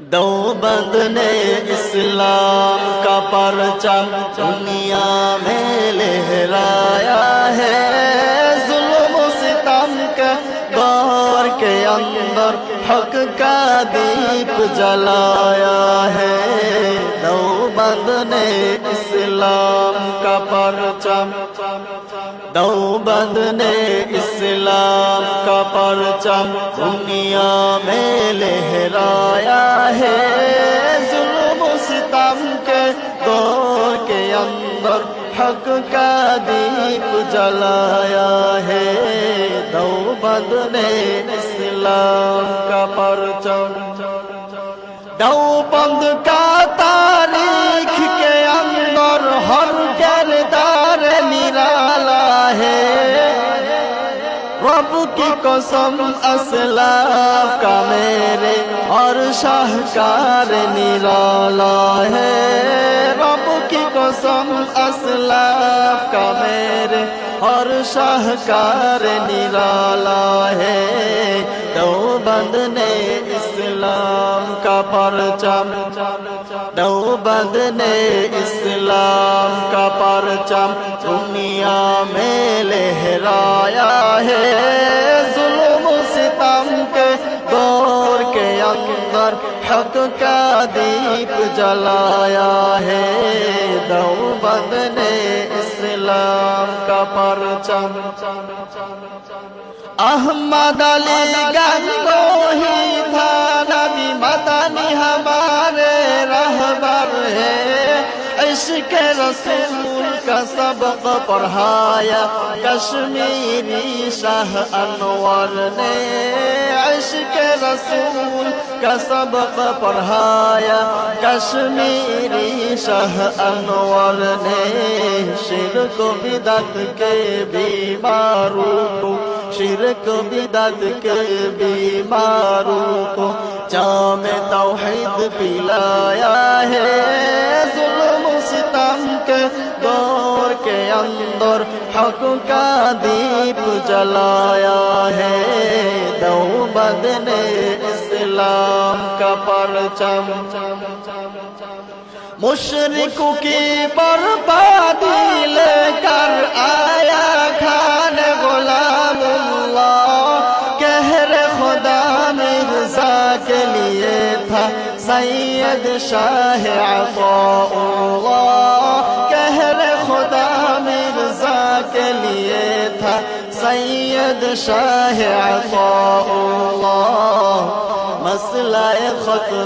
دیوبند نے اسلام کا پرچم دنیا میں لہرایا ہے، ظلم و ستم کے دور کے اندر حق کا دیپ جلایا ہے۔ دیوبند نے اسلام کا پرچم، دیوبند نے اسلام کا پرچم دنیا میں لہرایا ہے، ظلم و ستم کے دور کے اندر حق کا دیپ جلایا ہے۔ دیوبند نے اسلام کا پرچم، دیوبند کا تاریخ کے اندر ہر کردار نرالا ہے، رب کی قسم اسلاف کا میرے اور شاہکار نرالا ہے، رب کی قسم اسلاف کا میرے اور شاہکار نرالا ہے۔ دیوبند نے اسلام کا پرچم، دیوبند نے اسلام کا پرچم دنیا میں لہرایا ہے، ظلم و ستم کے دور کے اندر حق کا دیپ جلایا ہے۔ دیوبند نے اسلام کا پرچم، احمد علی گنگوہی تھا نبی مدنی ہمارے رہبر ہے، عشق رسول کا سبق پڑھایا کشمیری شاہ انور نے، عشق رسول کا سبق پڑھایا کشمیری شاہ انور نے، شرک و بدعت کے بیماروں کو، شرک و بدعت کے بیماروں کو جام توحید پلایا ہے، ظلم و ستم کے دور کے اندر حق کا دیپ جلایا ہے۔ دیوبند نے اسلام کا پرچم، مشرکوں کی بربادی لے کر آیا خان غلام اللہ، قہر خدا مرزا کے لیے تھا سید شاہ عطاء اللہ، قہر خدا مرزا کے لیے تھا سید شاہ عطاء اللہ، مسئلہ ختم